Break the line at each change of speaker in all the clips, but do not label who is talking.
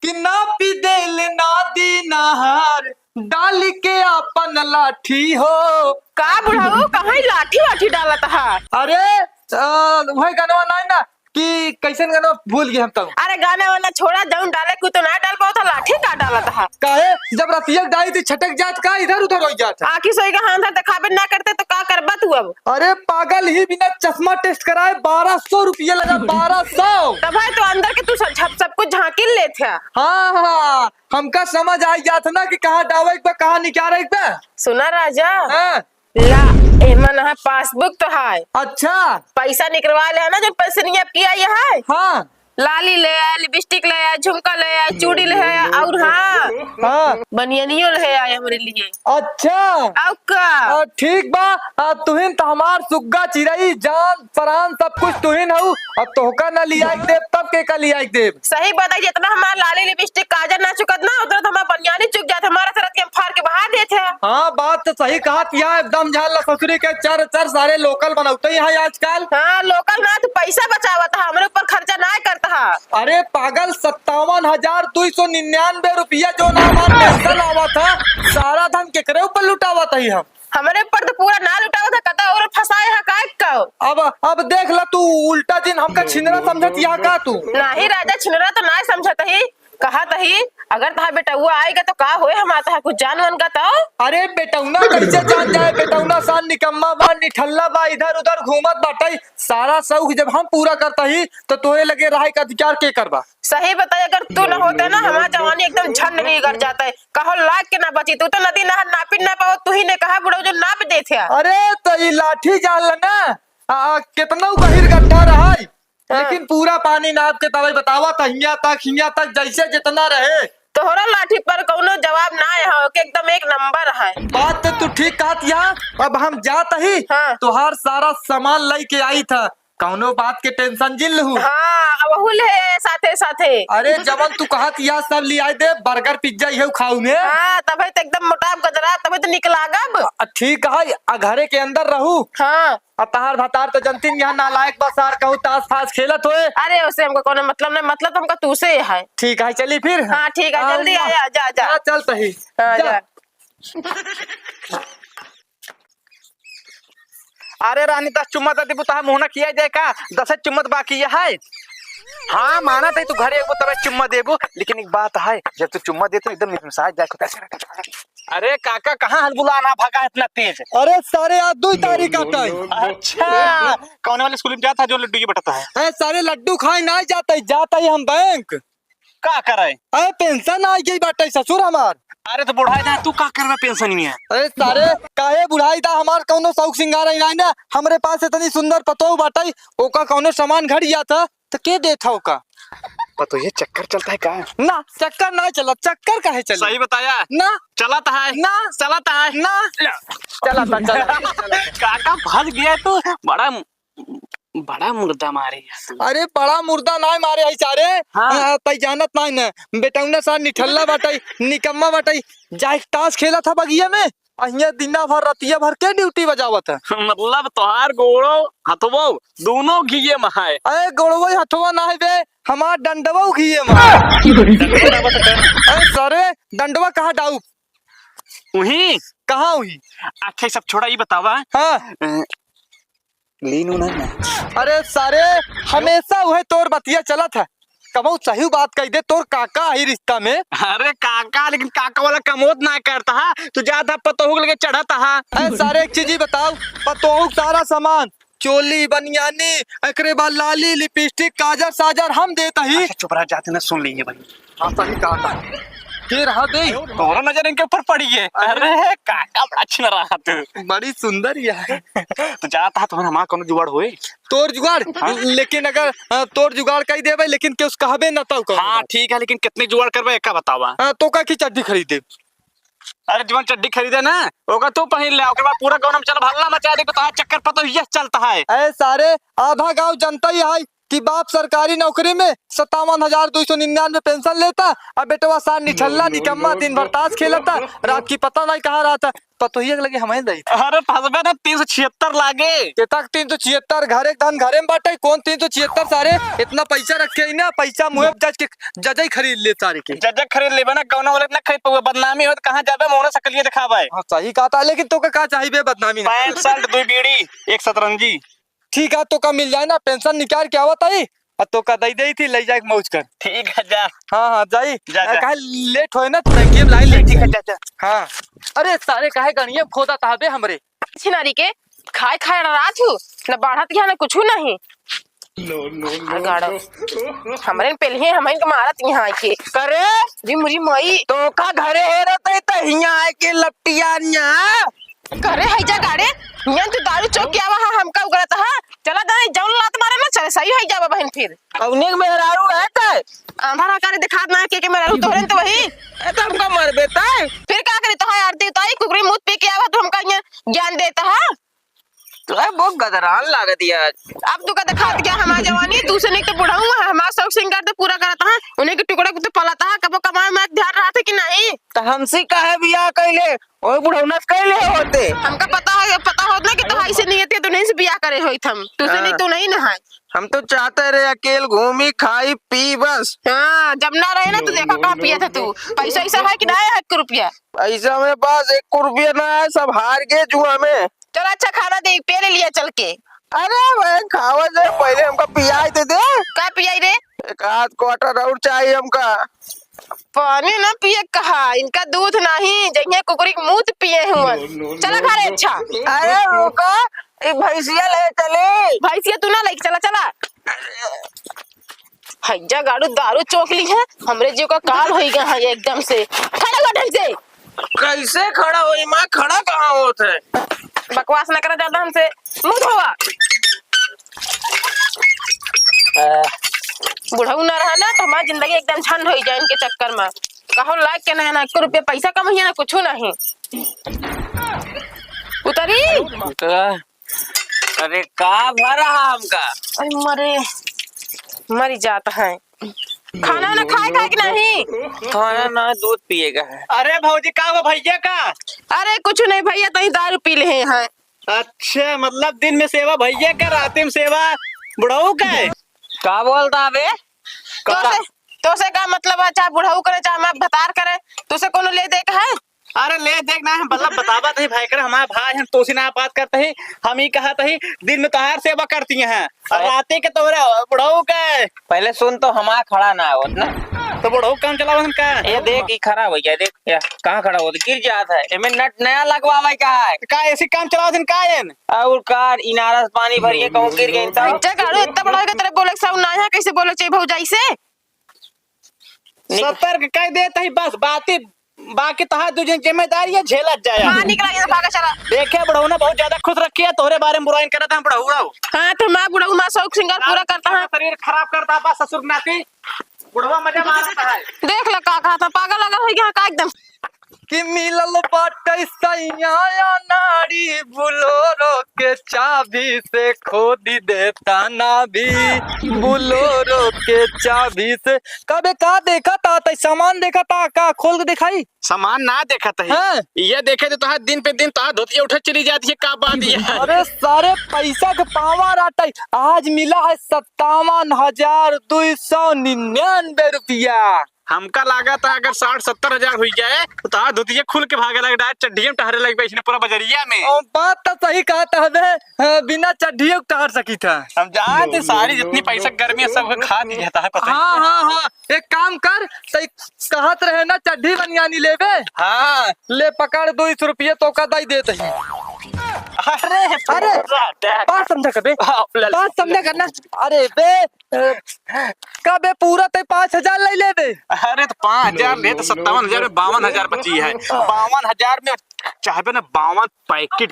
कि ना पी देल ना दी नहार डाल के अपन लाठी हो।
का बुढ़ाऊ कहाँ लाठी वाठी डालत है?
अरे वही गाना नहीं ना कि कैसन गाना भूल गए हम तब।
अरे गाना वाना छोड़ा, जाऊं डाले को तो ना डाल पाओ था, लाठी का डालत है।
काहे जब रतिया डाली थी छटक जात का इधर उधर हो जाता।
आखी सोई का हाथ दिखाबे ना करते तो का करबा तू अब?
अरे पागल ही बिना चश्मा टेस्ट कराए 1200 रुपया लगा 1200।
तब भाई तो अंदर के तू सब कुछ झांकिल ले थे।
हाँ हाँ हमका समझ आई जात ना कि कहाँ डावे पे कहाँ निकाले पे।
सुना राजा,
हाँ?
ला एमन है पासबुक तो है,
अच्छा
पैसा निकलवा ले है ना जो पैसे नहीं अब किया ये है।
हाँ
लाली ले आया, लिपस्टिक ले आया, झुमका ले आया, चूड़ी ले आया और हाँ
हाँ
बनियानियों ले आया हमारे लिए।
अच्छा
और का
ठीक बा तुहिन तो हमार सुग्गा चिरई जान परान सब कुछ तुहिन हूँ। अब तोहका न लिया देव तब के का लिया देव।
सही बताई, जितना हमारा लाली लिपस्टिक काजल ना चुकत ना उतना तो हमारा बनियानी चुक जाता, हमारा सरत के हम फाड़ के बहा देते हैं।
हाँ बात तो सही कहा किया एकदम झाल ससुरी के चर चर सारे लोकल बनाते हैं आजकल।
हाँ लोकल ना तो पैसा बचावा था, हमारे ऊपर खर्चा ना करता है।
अरे पागल 57,299 रुपया जो ना हमार पेंशन आवा था सारा धन केकरे ऊपर लुटावा था हम।
हमारे ऊपर तो पूरा ना लुटावा था, कता और फंसाए है काय का।
अब देख ला तू उल्टा दिन हमका छिनरा समझत यहाँ का तू।
नहीं राजा छिनरा तो ना समझत ही, कहा तही अगर तहा बेटा हुआ आएगा तो का होए, हम आता है कुछ जान वन का तो।
अरे बेटौना कैसे जान जाए, बेटौना सान निकम्मा बा निठल्ला बा इधर उधर घूमत बाटाई सारा शौक जब हम पूरा करता ही तो तोरे लगे रहा का अधिकार के करबा।
सही बताइए, अगर तू न होते ना हमारा जवानी एकदम झंड नहीं कर जाता है, कहो लाग के ना बची, तू तो नदी नहर नापी ना पाओ, तू ही ने कहा बुढ़ो जो नाप दे थे।
अरे तो ये लाठी जाल ना कितना गहीर गड्ढा रहा लेकिन पूरा पानी नाप के तब बतावा था हिया तक जैसे जितना रहे।
तोहरा लाठी पर कौनो जवाब ना है कि एकदम एक नंबर है।
बात तो तू ठीक कहत। अब हम जात ही
हाँ।
तुहार सारा सामान लाई के आई था, कौनो बात के टेंशन जिल लहू।
हाँ बहुल है साथे साथे।
अरे जवन तू कहत यह सब ले आई दे, बर्गर पिज्जा ये खाऊ में।
हाँ तभी तो एकदम मोटाप गजरा, तभी तो निकला गब।
ठीक है घरे के अंदर रहू।
हाँ
तार भतार तो जनती यहाँ नालायक बसार कहू ताश फास खेलत होए।
अरे उससे हमको कोनो मतलब नहीं, मतलब तो हमका तू से है।
ठीक है चली फिर।
हाँ ठीक है जल्दी आया, जा जा
चल सही।
हाँ जा।
अरे रानी 10 चुम्मत दी बुता मुहना किया जाए का 10 चुम्मत बाकी है। हाँ माना तू घरे एगो तब चुम्मा देबो, लेकिन एक बात है जब तू चुम्मा दे तो एकदम मिजाज जाए। अरे काका कहाँ हल बुलाना भागा इतना तेज।
अरे सारे आज 2 तारीख आता है।
अच्छा कौन वाले स्कूल में जाता है जो लड्डू ये बटाता है?
सारे लड्डू खाए ना जाता ही हम बैंक
का करे?
अरे पेंशन आ गई बाटे ससुर हमार।
अरे तो बुढ़ाई ना तू का करवा पेंशन में है?
अरे सारे काहे बुढ़ाई दा हमार कौनो शौक सिंगार नहीं ना, हमरे पास इतनी सुंदर पतो बाटे ओका कौनो सामान घड़िया था तो के देता ओका
पतो ये चक्कर चलता है का?
ना चक्कर ना चला, चक्कर काहे चला?
सही बताया
ना
चलाता है
ना
चलाता है
ना चला
काका फंस गया तो बड़ा मुर्दा मारे।
अरे बड़ा मुर्दा ना मारे है सारे।
हाँ।
जानत नहीं ना बेटौना सा निठल्ला बाटे निकम्मा बाटे जाए ताश खेला था बगिया में अहिया दिना भर रतिया भर के ड्यूटी बजावत है।
मतलब तोहार गोड़ो हथवो दोनों घिये में है।
अरे गोड़वई हथवा ना है बे, हमार डंडवा घिये में। अरे सारे डंडवा कहाँ डाऊ?
वही
कहाँ हुई?
अच्छा सब छोड़ा ये बतावा।
हाँ
लीनू ना
अरे सारे हमेशा वह तोर बतिया चला था, कबू सही बात कह दे तोर काका ही रिश्ता में।
अरे काका लेकिन काका वाला कमोद ना करता है, तू ज्यादा पतोहू लेके चढ़ाता है।
सारे एक चीज ही बताओ पतोहू सारा सामान चोली बनियानी एकरे बाद लाली लिपस्टिक काजर साजर हम देता ही।
अच्छा चुप रह जाते ना सुन लेंगे भाई।
हाँ सही कहा था फिर हाँ दे
तोरा नजर इनके ऊपर पड़ी है। अरे काका बड़ा अच्छा रहा तू,
बड़ी सुंदर है।
तो जाता है तो हमारा कौन जुगाड़ होए
तोर जुगाड़। लेकिन अगर तोर जुगाड़ कही देवे लेकिन के उस कहबे न तो।
हाँ ठीक है लेकिन कितने जुगाड़ करबे एक का बतावा।
तो का की चड्डी खरीदे?
अरे जीवन चड्डी खरीदे ना ओका तू पहन ले, ओके बाद पूरा गांव में चल भल्ला मचा दे तो चक्कर पतो ये चलता है।
अरे सारे आधा गांव जनता ही है कि बाप सरकारी नौकरी में 57,299 पेंशन लेता, अब बेटवा सार निठल्ला निकम्मा दिन भर ताश खेलता, रात की पता नहीं कहाँ रहा था। पतोहिया के लगे हमें दई
अरे फसबे ना 376 लागे।
के तक 376 घरे धन घरे में बाटे, कौन 376 सारे इतना पैसा रखे ही ना, पैसा मुहे जज के जज ही खरीद ले सारे के।
जज खरीद लेबे ना, कौनो वाले ना खरीद पावे, बदनामी हो तो कहां जाबे, मोहना सकलिए दिखावे।
हाँ सही कहा था, लेकिन तो का चाहिए बदनामी ना।
65 शर्ट 2 बीड़ी 1 शतरंजी।
ठीक है, तो का मिल जाए ना, पेंशन निकाल के आवत आई और तो का दई दई थी, ले जाए मौज कर।
ठीक है जा।
हाँ हाँ जाई,
जा, जा।
काहे लेट होए ना, टंकी में लाइन ले।
ठीक है जा जा।
हाँ अरे सारे काहे गणिये खोदा ताबे हमरे।
छिनारी के खाए खाए रात हूँ न बढ़त यहाँ न कुछ नहीं। हमरे पहले हमें मारत यहाँ आके करे जी मुरी माई
तो का घरे है रहते त हिया आए के लपटिया
करे है जा गाड़े यहाँ तू दारू चौक के आवा हमका उगरत है। चला दाई जौन लात मारे ना चले सही हो जावा बहन फिर
कौने मेहरारू है ते
अंधारा करे दिखात ना के मेरा तोहरे तो वही
तो हमका मर बेटा
फिर का करे तो आरती उताई कुकरी मुंह पे के आवा तो हमका यहाँ ज्ञान देता है।
तो बहुत गदरान लागत यार।
अब तू का दिखात क्या हमारा जवानी दूसरे ने तो बुढ़ा हुआ हमारा शौक सिंगार तो पूरा करता है, उन्हें के टुकड़े को तो पलाता है, कबो कमाए में ध्यान रहा था कि नहीं।
तो हमसे काहे बियाह कैले ओए बुढ़ौनस कैले होते
हमका पता होता कि तो ऐसे नहीं थे तो नहीं से बियाह करे होई थम तुझसे नहीं तो नहीं नहाए।
हम तो चाहते रहे अकेल घूमी खाई पी बस।
हाँ जब ना रहे ना तो देखा कहाँ पिया था तू, पैसा ऐसा है कि ना है 1 रुपया।
पैसा में पास 1 रुपया ना है, सब हार गए जुआ में।
चल अच्छा खाना दे पे ले लिया चल के।
अरे भाई खावा से पहले हमका पियाई दे दे।
का पियाई रे?
1 क्वार्टर और चाहिए हमका।
पानी ना पिए कहा, इनका दूध नहीं जइए कुकुरी के मुंह पिए हुआ। चला खा रे अच्छा।
अरे रुको भैंसिया ले चले।
भैंसिया तू ना लेके चला चला। हैजा गाड़ू दारू चौक ली है, हमरे जीव का काल हो गया है एकदम से। खड़ा हो ढंग से।
कैसे खड़ा हो माँ, खड़ा कहाँ होत है?
बकवास न करा ज्यादा हमसे, मुंह धोवा। बुढ़ऊ ना रहा ना तो हमारी जिंदगी एकदम झंड हो जाए इनके चक्कर में। कहो लाख के ना 1 रुपया पैसा कम है ना कुछ नहीं। उतरी
अरे का भरा हमका?
अरे मरे मरी जाता है। खाना ना खाए का कि नहीं?
खाना ना दूध पिएगा है। अरे भौजी का वो भैया का?
अरे कुछ नहीं भैया तो दारू पी ले हैं।
अच्छा मतलब दिन में सेवा भैया का, रात में सेवा बुढ़ऊ का है? का बोलता बे?
तो से का मतलब है, चाहे बुढ़ऊ करे चाहे मैं भतार करे, तो से कोनो ले दे का है?
अरे ले देख ना, हम मतलब बतावा थे भाई कर हमारा भाई हम तो ना बात करते ही, हम ही कहा थे दिन में तोहार सेवा करती हैं और राते के तोरे बुढ़ऊ का।
पहले सुन तो हमारा खड़ा ना होत ना,
तो बुढ़ऊ काम चलावा हम का।
ये देख ये खड़ा हो गया, देख या कहाँ खड़ा होत, गिर जाता है। एमे नट नया लगवावे का है
का ऐसी काम चलावा दिन का एन
और कार इनारस पानी भरिए कहूँ गिर गई तो
अच्छा गाड़ू इतना बड़ा के तेरे बोले सब ना है, कैसे बोले चाहिए भौजाई से?
सतर्क कह देता ही बस बातें, बाकी तहां तुझे जिम्मेदारी है झेलत जाए।
हाँ निकला ये भागा चला।
देखे बुढ़ऊ ना बहुत ज्यादा खुश रखी है, तोहरे बारे में बुराई करता है बुढ़ऊ।
हाँ तो मैं बुढ़ऊ माँ शौक सिंगार पूरा करता है।
शरीर खराब करता बा ससुर नाती, बुढ़वा मजा मारता है।
देख ला का कहा था, पागल लगा हो गया का एकदम।
कि मिलल बाटे सैया नारी बुलोरो के चाबी से खोदी देता ना भी, बुलोरो के चाबी से। कबे का देखा था तै सामान देखा था का खोल के दिखाई?
सामान ना देखा था
हाँ?
ये देखे तो तोहार दिन पे दिन तोहार धोतिया उठे चली जाती है का बात ये है?
अरे सारे पैसा के पावा राटे आज मिला है 57,299 रुपया।
हमका लगा था अगर 60-70 हजार हुई जाए तो तोहार धोतिया खुल के भागे लगे, डायरेक्ट चड्डियों में टहरे लगे बैठने पूरा बजरिया में।
और बात तो सही कहा था हमें, बिना चड्ढियों के टहर सकी था।
हम जानते सारी जितनी पैसा गर्मी है सब खा दिया था पता
हाँ हाँ हाँ, एक काम कर तै कहत रहे ना चड्ढी बनियानी लेबे,
हाँ
ले पकड़ 200 रुपये तो का दई देते ही।
अरे
अरे बात समझा कबे, बात समझा करना। अरे बे कबे पूरा ते 5,000 ले लेबे।
अरे तो 5,000 ले तो 57,000 में 52,000 बची है। 52,000 में चाहे ना 52 पैकेट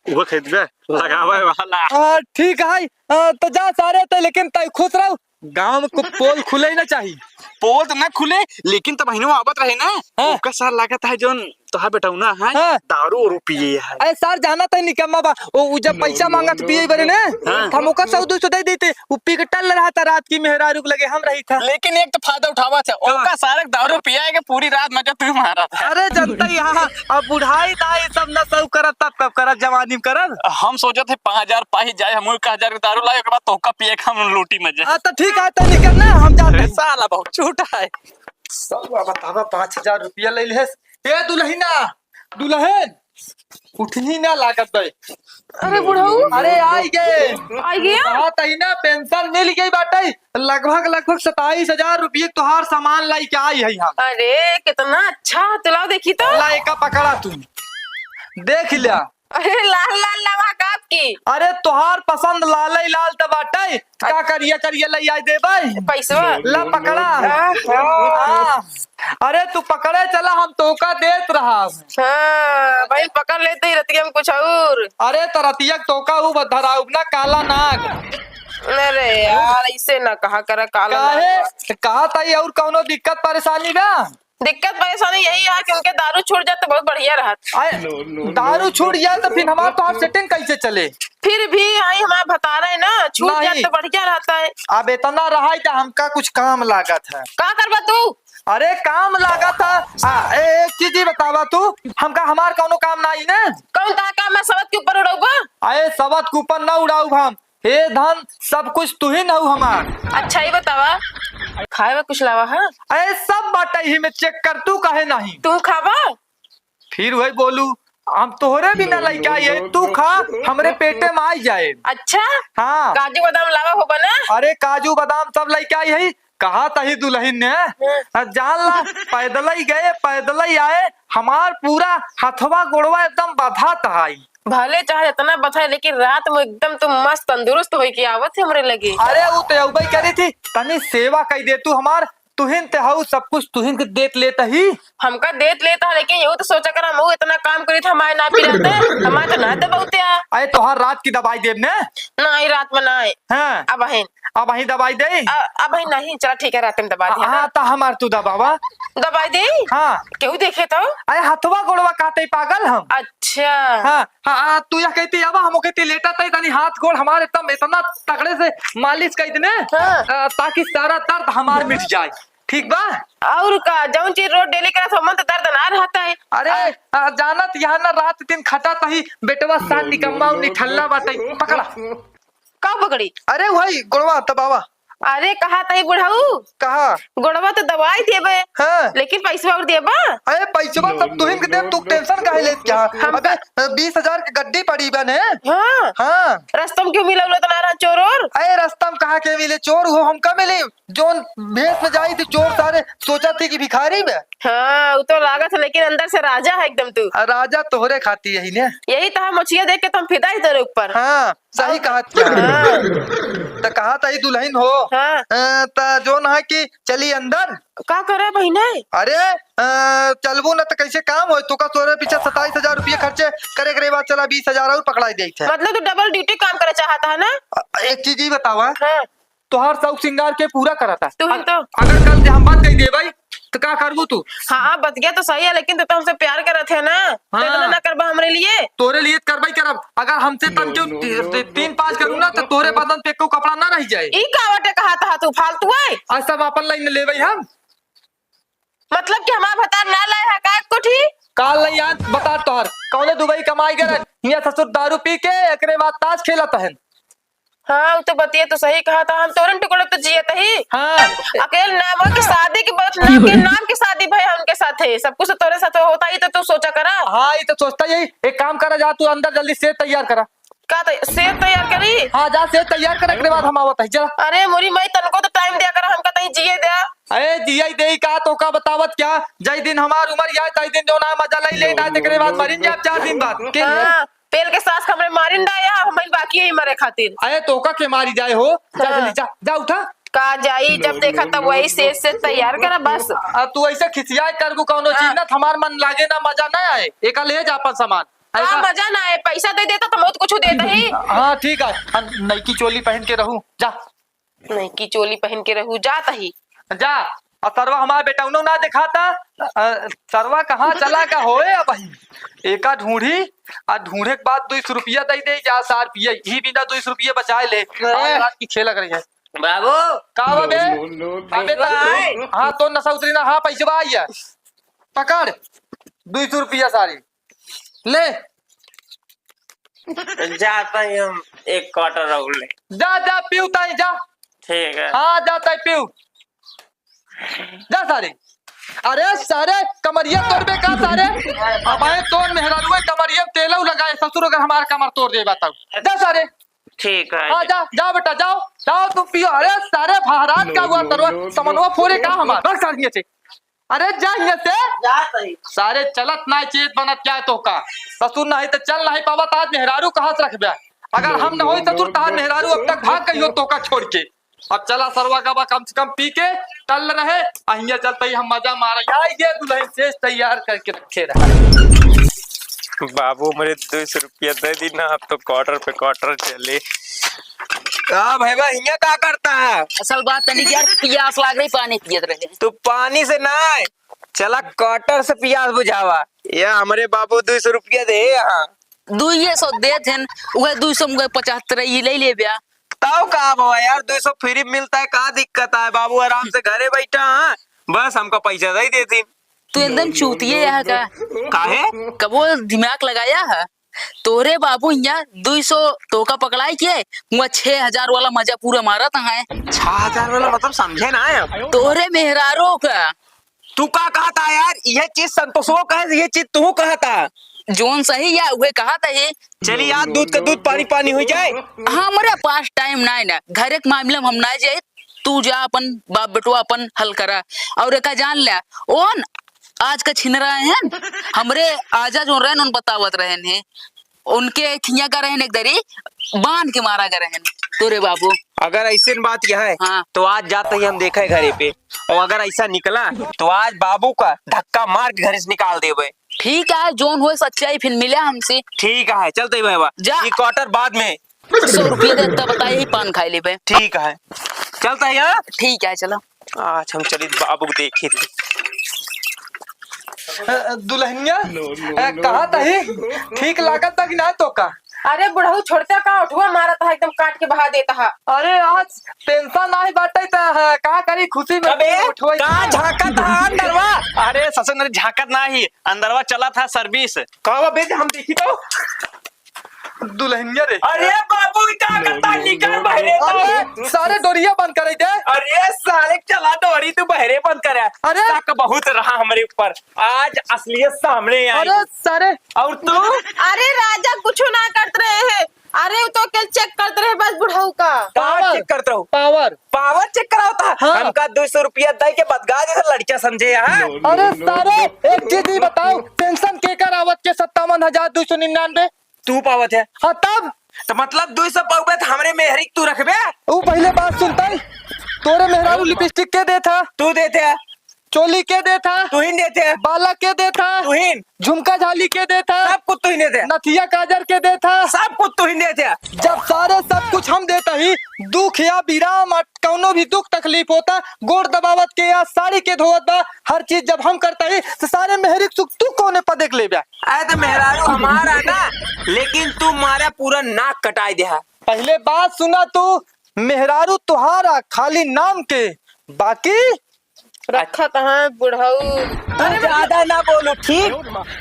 वो खरीदबे लगावे वाला।
हाँ ठीक है, तो जा सारे ते, लेकिन तै खुश रहो, गांव में को पोल खुले ही ना चाहिए।
पोल तो ना खुले लेकिन तो महीनों आवत रहे ना।
हाँ।
ओका सार लागत है जोन तोहा बेटौना है
हाँ।
दारू और पिए है।
अरे सर जाना था निकम्मा बा वो जब पैसा मांगा तो पिए बरे ने
हाँ।
हम ओका 100-200 दे देते वो पी के टल रहा था रात की मेहरारू लगे हम रही था।
लेकिन एक तो फायदा उठावा था ओका सारे दारू पिया के पूरी रात मजा तू मारा था।
अरे जनता यहाँ अब बुढ़ाई ना ये सब न सब करत तब कब करत जवानी में करत।
हम सोचे थे 5000 पाही जाए हम 1000 दारू लाए के बाद तोका पिए के हम लूटी मजे।
हाँ तो ठीक है तो निकलना हम जाते हैं। साला बहुत झूठा है सब बतावा 5000 रुपया ले ले ए दुल्हना दुल्हन उठनी ना लागत भाई।
अरे बुढ़ऊ
अरे आई गए
आ गया।
हाँ तही ना पेंशन मिल गई बाटे लगभग 27,000 रुपये तोहार सामान लाई के आई है हम।
अरे कितना अच्छा तुलाओ देखी तो।
लाई का पकड़ा तू देख लिया।
अरे लाल लाल लवा काप की।
अरे तोहार पसंद लाल ही लाल तो बाटे का करिया करिया लाई आई दे भाई
पैसा
ला पकड़ा। हाँ। अरे तू पकड़े चला हम तोका देत रहा।
हाँ भाई पकड़ लेते ही रतिया में कुछ और।
अरे तरतिया तोका ऊ धराऊ ना काला नाग।
अरे यार ऐसे ना कहा करा काला
काहे कहा ताई और कौनो दिक्कत परेशानी बा।
दिक्कत परेशानी यही है कि उनके दारू छूट जाए तो बहुत बढ़िया रहा।
दारू छूट जाए तो फिर हमारा तो सेटिंग कैसे चले।
फिर भी आई हमारा बता रहे ना छूट जाए
नहीं।
तो बढ़िया रहता है।
अब इतना रहा तो हमका कुछ काम लागत है।
का करबा तू।
अरे काम लागत है एक चीज ही बतावा तू हमका हमार कौनो काम नहीं ना।
कौन ता काम मैं सबत के ऊपर उड़ाऊंगा।
अरे सबत के ऊपर न उड़ाऊ हम हे धन सब कुछ तू ही न हो हमार।
अच्छा ही बतावा खाए में कुछ लावा है।
अरे सब बाटे ही में चेक कर तू कहे नहीं।
तू खावा
फिर वही बोलू हम तोहरे भी न लइका ये तू खा हमरे पेटे में आई जाए।
अच्छा
हाँ
काजू बादाम लावा होगा ना।
अरे काजू बादाम सब लइका आई है कहा तही दुल्हन ने जान ला पैदल ही गए पैदल ही आए हमार पूरा हथवा गोड़वा एकदम बधा तहाई।
भले चाहे इतना बता लेकिन रात में एकदम तुम मस्त तंदुरुस्त हो के आवत है हमरे लगे।
अरे वो तो अउबई करी थी तनी सेवा कही दे तू हमार तुहिन ते हऊ सब कुछ तुहिन के देत लेता ही।
हमका देत लेता है लेकिन ये तो सोचा कर हम इतना काम करी था हमारे ना भी रहते हमारे तो ना तो बहुत आ।
अरे तोहार रात की दवाई देव ने
ना आई रात में ना आए।
हाँ
अब बहन
अब वही दवाई दे।
अब बहन नहीं चला ठीक है रात में दबा दिया
हाँ तो हमार तू दबावा।
दबाई दे।
हाँ
क्यों देखे तो।
अरे हथवा गोड़वा काटे पागल हम।
अच्छा
हाँ हाँ तू यह कहती अब हम कहती लेटा तई तनी हाथ गोड़ हमारे एकदम इतना तगड़े से मालिश कर देने
हाँ।
ताकि सारा दर्द हमार मिट जाए ठीक बा।
और का जौन चीज रोज डेली करा तो मन तो दर्द ना रहता है।
अरे जानत यहाँ ना रात दिन खटा तही बेटवा सान निकम्मा निठल्ला बाटे पकड़ा।
का पकड़ी।
अरे वही गोड़वा दबावा।
अरे कहा तही बुढ़ाऊ
कहा
गोड़वा तो दवाई देबे
हाँ।
लेकिन पैसा और देबा।
अरे पैसवा सब तुहिन के दे तू टेंशन काहे लेत क्या। अबे 20,000 की गड्डी पड़ी बने।
हाँ
हाँ
रास्ता में क्यों मिला तो ना रहा चोर और।
अरे रास्ता में कहा के मिले चोर हो हमका मिले जोन भेस में जाई थी चोर सारे सोचा थी कि भिखारी में।
हाँ वो तो लागत है लेकिन अंदर से राजा है एकदम तू।
राजा तोहरे खाती यही ने।
यही तो हम मछिया देख के तुम फिदा ही तेरे ऊपर।
हाँ सही कहा क्या।
हाँ।
तो कहा था दुल्हन हो
हाँ।
तो जोन है कि चली अंदर।
का करे बहिने।
अरे चलबू न तो कैसे काम हो तू का तोरे पीछे 27,000 रुपये खर्चे करे करे बाद चला 20,000 और पकड़ाई दे थे।
मतलब तू डबल ड्यूटी काम करे चाहता है ना।
एक चीज ही बतावा
हाँ।
तोहार शौक श्रृंगार के पूरा करता
तू ही तो।
अगर कल हम बात कही दे भाई तो क्या करबू तू।
हाँ बच गया तो सही है लेकिन तू तो हमसे प्यार करे थे ना। तो इतना ना करबा हमरे लिए।
तोरे लिए करवाई करब अगर हमसे तन क्यों 3-5 करूँ ना तो तोरे बदन पे को कपड़ा ना रह जाए।
ई कावटे कहा था तू फालतू है।
आज सब अपन लाइन ले भाई हम
मतलब कि हमारा भतार ना लाए है का कोठी।
काल नहीं याद बता तोहर कौने दुबई कमाई कर यहाँ ससुर दारू पी के एकरे बाद ताश खेला तहन।
हाँ वो तो बतिया तो सही कहा था हम तोरन टुकड़े तो जिए ही।
हाँ
अकेले नाम की शादी के बाद नाम की शादी भाई उनके साथ है सब कुछ तोरे साथ होता ही तो तू सोचा करा।
हाँ ये तो सोचता यही एक काम करा जा तू अंदर जल्दी सेब तैयार करा।
का सेब तैयार करी।
हाँ जा सेब तैयार कर एकरे बाद हम आवत है चल।
अरे मोरी मई तनको तो टाइम दिया करा हमका तही जिए दिया।
अरे जिया दे का तो का बतावत क्या जय दिन हमार उम्र या तय दिन जो ना मजा लई ले ना एकरे बाद मरिन जा 4 दिन बाद के।
हाँ, पेल के सास हमरे मारिन डाया हम बाकी ही मरे खातिर।
अरे तोका के मारी जाए हो जा
हाँ।
जल्दी जा जा उठा।
का जाई जब देखा तब वही से तैयार करा बस।
तू ऐसे खिसियाए करबू कौनो चीज ना हमार मन लागे ना मजा ना आए एक ले जा अपन सामान।
हाँ मजा ना आए पैसा दे देता तो बहुत कुछ देता ही।
हाँ ठीक है नई की चोली पहन के रहूं जा।
नहीं की चोली पहन के रहू जाता ही
जा और सरवा हमारा बेटा उन्होंने ना दिखाता। सरवा कहाँ चला का होए अब एका ढूंढी और ढूंढे के बाद 200 रुपया दे दे जा सार पिए ही बिना 200 रुपया बचाए ले आज रात की खेला करी है।
बाबू
का बे अबे हाँ तो नशा उतरी ना हाँ पैसे आई है पकड़ 200 रुपया सारी ले
जाता ही हम एक क्वार्टर रख ले।
जा जा पीऊ ताई जा।
ठीक है
हाँ जाता है पीऊ जा सारे। अरे सारे कमरिया तोड़ बे का सारे अब आए तोड़ मेहरारू कमरिया तेलऊ लगाए ससुर अगर हमारा कमर तोड़ दे बताओ जा सारे।
ठीक है
हाँ जा जा बेटा जाओ जाओ तुम पियो। अरे सारे फहरात का हुआ तरवा समनवा फोरे का हमारा बस सारे से। अरे जा यहाँ से
जाता ही
सारे चलत ना चेत बनत क्या तो का ससुर नहीं तो चल नहीं पावा आज मेहरारू कहाँ से रखबे अगर हम न हो ससुर तार मेहरारू अब तक भाग गई हो तो का छोड़ के। अब चला सरवा का कम से कम पी के टल रहे अहिया चलते ही हम मजा मारा ये दुल्हन से तैयार करके रखे रहा।
बाबू मेरे 200 रुपया दे दी ना अब तो क्वार्टर पे क्वार्टर चले।
का भाई हिया का करता है?
असल बात तनी यार प्यास लाग रही पानी पियत रहे।
तू पानी से ना चला क्वार्टर से प्यास बुझावा या हमारे बाबू 200 रुपया दे यहाँ
200 दे थे वह 200 में 75 ये ले ले ब्या
ताऊ का बाबा यार 200 फ्री मिलता है का दिक्कत है बाबू आराम से घरे बैठा हाँ बस हमको पैसा दे देती।
तू एकदम चूतिए यहाँ का
काहे
कबो दिमाग लगाया है तोरे बाबू यहाँ 200 टोका पकड़ाई के वह 6000 वाला मजा पूरा मारा था है
6000 वाला मतलब समझे ना है
तोरे मेहरारो का
तू का कहा था यार ये चीज संतोषो कहे ये चीज तू कहा था
जोन सही या वह कहा था ये
चली यार दूध का दूध पानी पानी हो जाए।
हमारे पास टाइम ना है ना घर के मामले में हम ना जाए तू जा अपन बाप बेटो अपन हल करा और एक जान लिया ओन आज का छिन रहे हैं हमरे आजा जो रहे बतावत रहे हैं उनके खिया का रहे एक दरी बांध के मारा गए हैं तोरे बाबू।
अगर ऐसी बात यह है
हाँ।
तो आज जाते ही हम देखा घरे पे और अगर ऐसा निकला तो आज बाबू का धक्का मार के घर से निकाल देवे।
ठीक है जोन हो सच्चाई फिर मिले हमसे।
ठीक है चलते ही बाबा
जा।
ये क्वार्टर बाद में
100 रुपया देता बताइए ही पान खाई ले पे।
ठीक है चलता है यार।
ठीक है चलो
आज हम चली बाबू को देखे थे
दुल्हनिया कहा था ही ठीक लागत था कि ना तो का।
अरे बुढ़ऊ छोड़ता का उठुआ मारा था एकदम काट के बहा देता है।
अरे आज टेंशन नहीं बाटे का करी खुशी में उठवाई
कहाँ झांका था अंदरवा? अरे ससुर झांकत ना ही अंदरवा चला था सर्विस कहा बेटे हम देखी तो
दुल्हनिया रे।
अरे बाबू क्या करता निकल बहरे
अरे सारे डोरिया बंद करे दे।
अरे साले चला डोरी तू बहरे बंद करे।
अरे
शक बहुत रहा हमारे ऊपर आज असलियत सामने आई।
अरे सारे
और तू
अरे राजा कुछ ना करते रहे हैं। अरे तो क्या चेक करते रहे बस बुढ़ऊ का
पावर चेक करता हूँ
पावर
पावर चेक कराता
हाँ।
हमका 200 रुपया दे के बदगा जैसे लड़कियां समझे यहाँ।
अरे सारे एक चीज ही बताओ पेंशन के कर आवत के 57,299
तू पावत है
हाँ तब
तो मतलब 200 पावे तो हमरे मेहरी तू रखबे।
वो पहले बात सुनता है तोरे मेहरारू लिपस्टिक के दे था
तू देते है
चोली के दे था
तू ही देते है
बाला के दे था
तू ही
झुमका झाली के दे था
सब कुछ तू ही देते है
नथिया काजर के दे था
सब कुछ तू ही देते है।
जब सारे सब कुछ हम देता ही दुख या विराम कौनो भी दुख तकलीफ होता गोड़ दबावत के या साड़ी के धोवत बा हर चीज जब हम करता ही तो सारे मेहरी सुख तू कोने पर देख ले बा।
आए तो मेहरारू हमारा ना लेकिन तू मारा पूरा नाक कटाई दे।
पहले बात सुना तू मेहरारू तुहारा खाली नाम के बाकी
रखा कहाँ बुढ़ऊ।
तू ज्यादा ना बोलो ठीक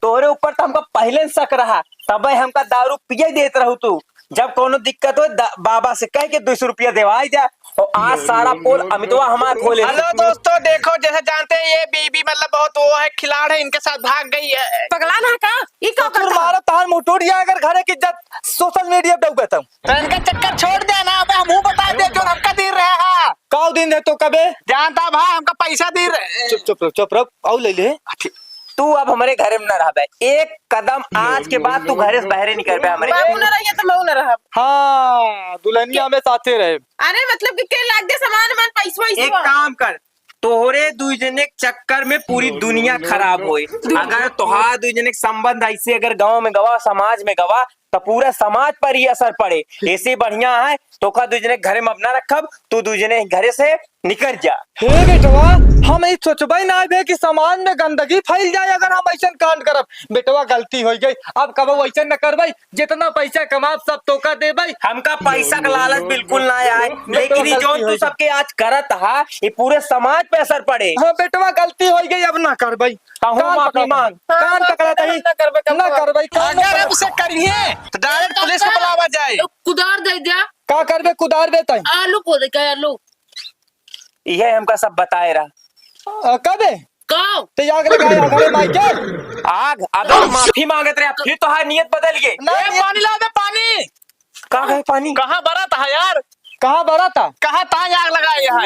तोरे ऊपर तो हमका पहले शक रहा तब हमका दारू पिए देत रहू तू जब कोनो दिक्कत हो बाबा से कह के 200 रुपया देवाई जा और आज सारा पोल अमितवा हमार खोले।
हेलो दोस्तों देखो जैसे जानते हैं ये बीबी मतलब बहुत वो है खिलाड़ है इनके साथ भाग गई है।
पगला ना का ये का
ससुर मारा तार मुंह टूट गया अगर घरे की इज्जत सोशल मीडिया पे उगता हूँ
तो इनका चक्कर छोड़ दे ना अब हम बता दे जो हमका दे रहे हैं
काउ दिन है तो कबे
जानता भाई हमका पैसा दे रहे
चुप चुप रहो, चुप रहो आओ ले ले।
तू अब हमारे घरे में न रह एक कदम आज के बाद तू घरे से बाहर निकल पे हमारे।
बाबू न रही तो मैं न रहा।
हाँ दुल्हनिया में साथे रहे।
अरे मतलब कि के लाग दे सामान मन पैसा
एक काम कर तोहरे दुई जने के चक्कर में पूरी दुनिया खराब होई। अगर तोहार दुई जने के संबंध ऐसे अगर गांव में गवा समाज में गवा तो पूरा समाज पर ही असर पड़े। ऐसे बढ़िया है तो का दुई जने घरे में अपना रखब तू दुई जने घरे से निकल जा।
हे बेटवा हम ई सोचबे ना भे कि समाज में गंदगी फैल जाए अगर हम ऐसा कांड करब। बेटवा गलती हो गई, अब कब ऐसा न करबै। जितना पैसा कमाब सब तोका देबै।
हमका पैसा का लालच बिल्कुल ना आए, लेकिन ये जो तू सबके आज करत हा ये पूरे समाज पे असर पड़े।
हाँ बेटवा गलती हो गई, अब ना करबै।
कहूँ माफी मांग।
कान पकड़ा तही
ना करबै,
ना करबै। कान
अगर अब उसे करिए तो डायरेक्ट पुलिस को बुलावा जाए।
कुदार दे दिया,
का करबे? कुदार बेतै
आलू को दे क्या आलू
यह हमका सब बताए रहा।
कबे
काओ
ते आग लगाया घरे माइके।
आग अगर माफी मांगत रहे फिर तो हार नियत बदल गई।
पानी ला दे पानी।
कहाँ है पानी?
कहाँ बरा था यार,
कहाँ बड़ा था?
कहाँ ताज आग लगाए है।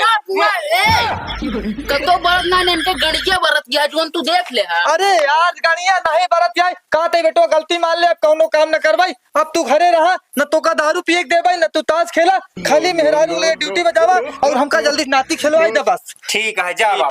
कतो बरत ना इनके गड़िया बरत गया जोन तू देख ले हा।
अरे आज गाड़िया नहीं बरत जाए। कहा ते बेटो गलती मान ले, अब कौनो काम न करबै। अब तू घरे रहा, न तो का दारू पिए के देबै, न तू ताश खेला, खाली मेहरारू ले ड्यूटी बजावा और हमका जल्दी नाती खिलवाई दे बस।
ठीक है जा बाबा,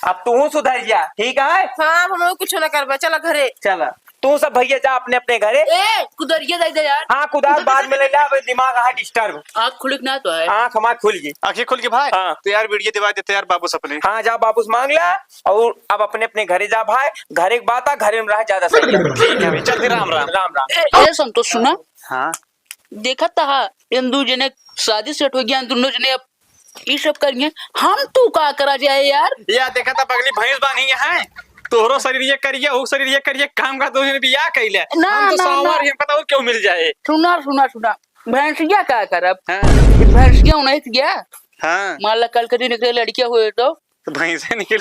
अब तू सुधर जा। ठीक है
हाँ हम लोग कुछ ना करबे, चला घरे।
चल तू सब भैया जा अपने अपने घरे।
ए कुदरिया दे दे यार,
हाँ कुदार बाद में ले ला, अब दिमाग हाँ डिस्टर्ब।
आँख खुलिक ना तो है।
आँख हमारी खुल गई।
आंखें खुल के भाई।
हाँ।
तो यार वीडियो दिवा देते यार बाबू सपने।
हाँ जा वापस मांग ला और अब अपने अपने घरे जा भाई। घरे की बात आ, घरे में रह ज्यादा सही है।
ठीक है भाई, चल फिर राम राम।
राम राम।
ए संतोष सुना,
हाँ
देखा था इन दो जने शादी सेट हो गया, दोनों जने अब ये सब करेंगे। हम तू का करा जाए यार।
या देखा था बगली भैंस बांधी है, तोहरो शरीर ये करिए, वो शरीर ये करिए, काम का दोनों भी या कैले।
ना,
हम तो
ना,
सोमवार
ना।
ये पता और क्यों मिल जाए।
सुना सुना सुना, भैंसिया क्या करब?
हाँ
भैंसिया नहीं गया,
हाँ
मान ला कल कभी निकले लड़कियां हुए तो
भैंसे निकल